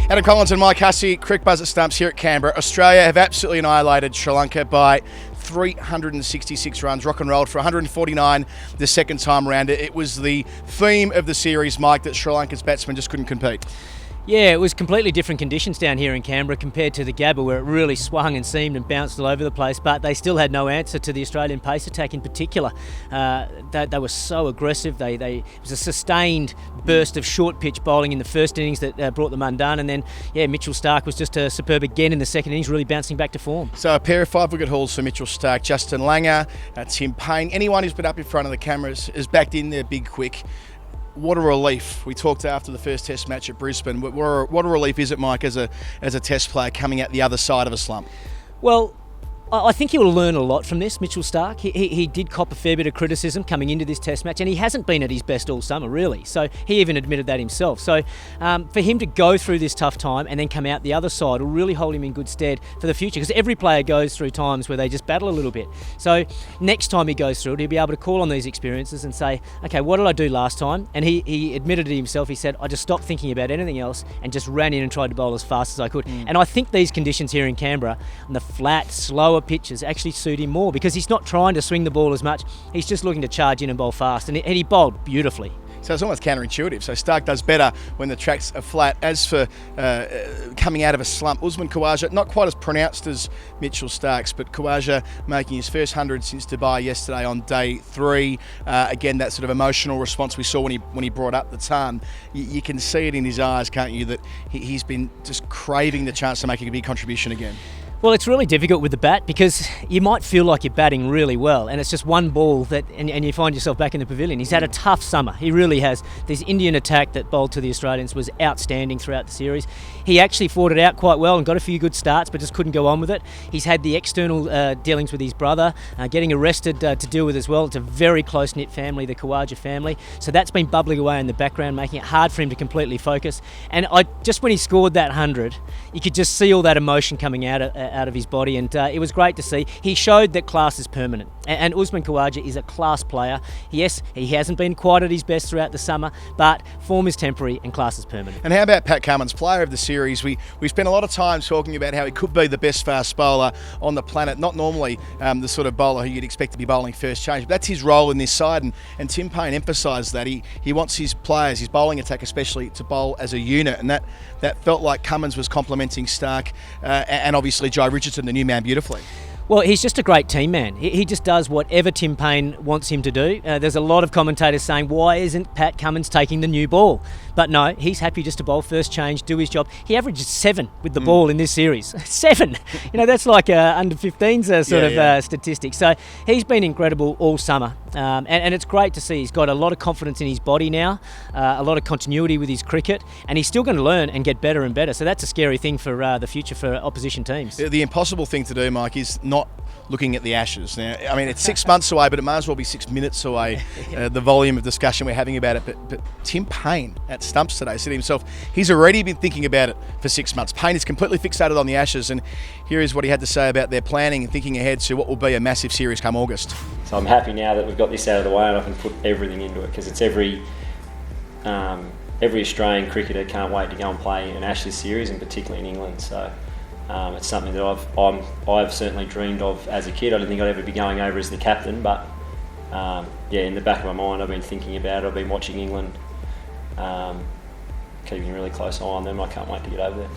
Adam Collins and Mike Hussey, Crick Buzz at Stumps here at Canberra. Australia have absolutely annihilated Sri Lanka by 366 runs, rock and rolled for 149 the second time around. It was the theme of the series, Mike, that Sri Lanka's batsmen just couldn't compete. Yeah, it was completely different conditions down here in Canberra compared to the Gabba, where it really swung and seamed and bounced all over the place, but they still had no answer to the Australian pace attack in particular. They were so aggressive. It was a sustained burst of short pitch bowling in the first innings that brought them undone, and then Mitchell Starc was just superb again in the second innings, really bouncing back to form. So a pair of 5-wicket hauls for Mitchell Starc, Justin Langer, Tim Paine, anyone who's been up in front of the cameras is backed in there big quick. What a relief. We talked after the first test match at Brisbane. What a relief is it, Mike, as a test player coming out the other side of a slump? Well, I think he'll learn a lot from this, Mitchell Starc. He did cop a fair bit of criticism coming into this test match, and he hasn't been at his best all summer, really. So he even admitted that himself. So for him to go through this tough time and then come out the other side will really hold him in good stead for the future, because every player goes through times where they just battle a little bit. So next time he goes through it, he'll be able to call on these experiences and say, okay, what did I do last time? And he admitted it himself. He said, I just stopped thinking about anything else and just ran in and tried to bowl as fast as I could. And I think these conditions here in Canberra, and the flat, slower pitches, actually suit him more, because he's not trying to swing the ball as much. He's just looking to charge in and bowl fast, and he bowled beautifully. So it's almost counterintuitive. So Starc does better when the tracks are flat. As for coming out of a slump, Usman Khawaja, not quite as pronounced as Mitchell Starc's, but Khawaja making his first 100 since Dubai yesterday on day 3. Again, that sort of emotional response we saw when he brought up the ton. You can see it in his eyes, can't you, that he's been just craving the chance to make a big contribution again. Well, it's really difficult with the bat, because you might feel like you're batting really well and it's just one ball and you find yourself back in the pavilion. He's had a tough summer. He really has. This Indian attack that bowled to the Australians was outstanding throughout the series. He actually fought it out quite well and got a few good starts, but just couldn't go on with it. He's had the external dealings with his brother, getting arrested to deal with as well. It's a very close-knit family, the Khawaja family. So that's been bubbling away in the background, making it hard for him to completely focus. And just when he scored that 100, you could just see all that emotion coming out of his body, and it was great to see. He showed that class is permanent, and Usman Khawaja is a class player. Yes, he hasn't been quite at his best throughout the summer, but form is temporary and class is permanent. And how about Pat Cummins, player of the series? We spent a lot of time talking about how he could be the best fast bowler on the planet, not normally the sort of bowler who you'd expect to be bowling first change, but that's his role in this side, and Tim Paine emphasised that. He wants his players, his bowling attack especially, to bowl as a unit, and that felt like Cummins was complementing Starc and obviously Jai Richardson, the new man, beautifully. Well, he's just a great team man. He just does whatever Tim Paine wants him to do. There's a lot of commentators saying, why isn't Pat Cummins taking the new ball? But no, he's happy just to bowl first change, do his job. He averages 7 with the ball in this series. 7! That's like under 15s statistic. So he's been incredible all summer. And it's great to see. He's got a lot of confidence in his body now, a lot of continuity with his cricket, and he's still going to learn and get better and better. So that's a scary thing for the future for opposition teams. The impossible thing to do, Mike, is not looking at the Ashes. Now, I mean, it's 6 months away, but it might as well be 6 minutes away, the volume of discussion we're having about it. But Tim Paine at Stumps today said himself, he's already been thinking about it for 6 months. Paine is completely fixated on the Ashes, and here is what he had to say about their planning and thinking ahead to what will be a massive series come August. So I'm happy now that we've got this out of the way and I can put everything into it, because it's every Australian cricketer can't wait to go and play an Ashes series, and particularly in England. So it's something that I've certainly dreamed of as a kid. I didn't think I'd ever be going over as the captain, but in the back of my mind I've been thinking about it. I've been watching England, keeping a really close eye on them. I can't wait to get over there.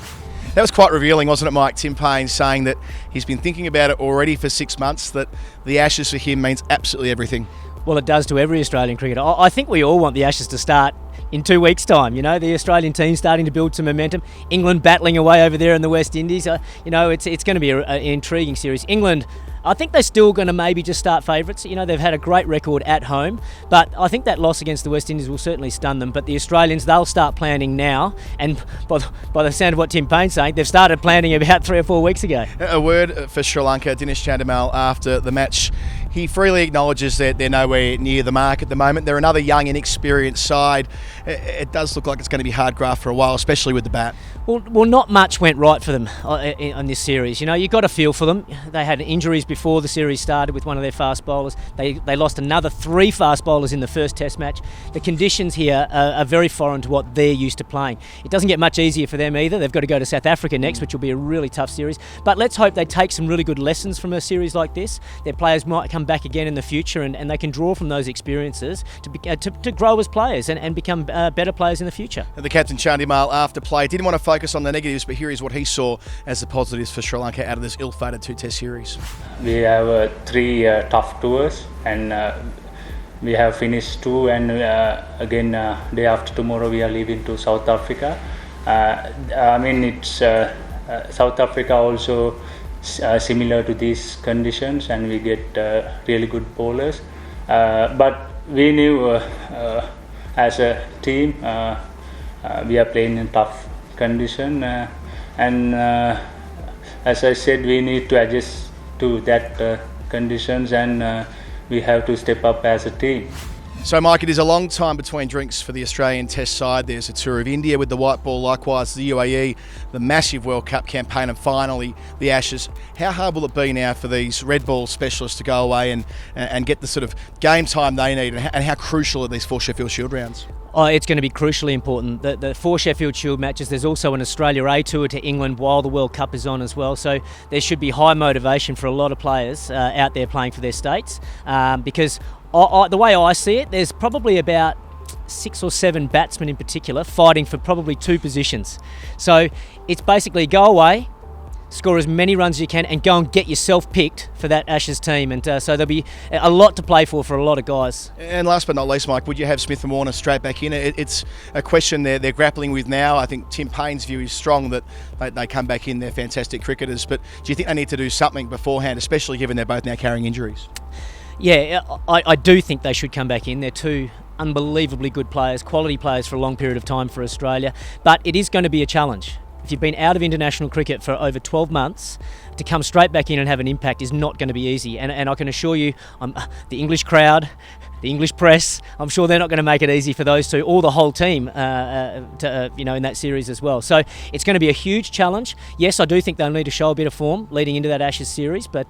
That was quite revealing, wasn't it, Mike? Tim Paine saying that he's been thinking about it already for 6 months, that the Ashes for him means absolutely everything. Well, it does to every Australian cricketer. I think we all want the Ashes to start in 2 weeks' time. The Australian team starting to build some momentum. England battling away over there in the West Indies. It's going to be an intriguing series. England, I think they're still going to maybe just start favourites. They've had a great record at home, but I think that loss against the West Indies will certainly stun them. But the Australians, they'll start planning now, and by the sound of what Tim Paine's saying, they've started planning about 3 or 4 weeks ago. A word for Sri Lanka, Dinesh Chandimal, after the match he freely acknowledges that they're nowhere near the mark at the moment. They're another young, inexperienced side. It does look like it's going to be hard graft for a while, especially with the bat. Well, not much went right for them on this series. You know, you got a feel for them. They had injuries before the series started with one of their fast bowlers. They lost another 3 fast bowlers in the first Test match. The conditions here are very foreign to what they're used to playing. It doesn't get much easier for them either. They've got to go to South Africa next, which will be a really tough series. But let's hope they take some really good lessons from a series like this. Their players might come back again in the future, and they can draw from those experiences to grow as players and become better players in the future. And the captain, Chandimal, after play, didn't want to focus on the negatives, but here is what he saw as the positives for Sri Lanka out of this ill-fated 2-test series. We have 3 tough tours, and we have finished 2, and again day after tomorrow we are leaving to South Africa. It's South Africa also similar to these conditions, and we get really good bowlers. But we knew as a team we are playing in tough condition, and as I said, we need to adjust to that conditions, and we have to step up as a team. So, Mike, it is a long time between drinks for the Australian Test side. There's a tour of India with the white ball, likewise the UAE, the massive World Cup campaign, and finally the Ashes. How hard will it be now for these red ball specialists to go away and get the sort of game time they need, and how crucial are these 4 Sheffield Shield rounds? Oh, it's going to be crucially important. The 4 Sheffield Shield matches, there's also an Australia A tour to England while the World Cup is on as well. So there should be high motivation for a lot of players out there playing for their states, because the way I see it, there's probably about 6 or 7 batsmen in particular fighting for probably 2 positions. So it's basically go away, score as many runs as you can, and go and get yourself picked for that Ashes team. And so there'll be a lot to play for a lot of guys. And last but not least, Mike, would you have Smith and Warner straight back in? It's a question they're grappling with now. I think Tim Payne's view is strong that they come back in. They're fantastic cricketers. But do you think they need to do something beforehand, especially given they're both now carrying injuries? Yeah, I do think they should come back in. They're 2 unbelievably good players, quality players for a long period of time for Australia. But it is going to be a challenge. If you've been out of international cricket for over 12 months, to come straight back in and have an impact is not going to be easy. And I can assure you, the English crowd, the English press, I'm sure they're not going to make it easy for those 2 or the whole team in that series as well. So it's going to be a huge challenge. Yes, I do think they'll need to show a bit of form leading into that Ashes series, but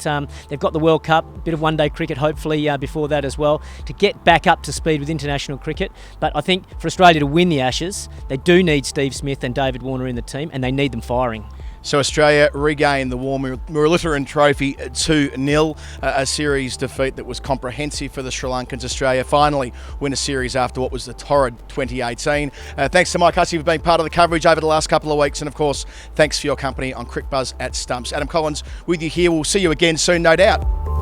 they've got the World Cup, a bit of one-day cricket hopefully before that as well, to get back up to speed with international cricket. But I think for Australia to win the Ashes, they do need Steve Smith and David Warner in the team, and they need them firing. So Australia regained the War Muralitharan Trophy 2-0, a series defeat that was comprehensive for the Sri Lankans. Australia finally win a series after what was the torrid 2018. Thanks to Mike Hussey for being part of the coverage over the last couple of weeks, and of course, thanks for your company on Crick Buzz at Stumps. Adam Collins with you here. We'll see you again soon, no doubt.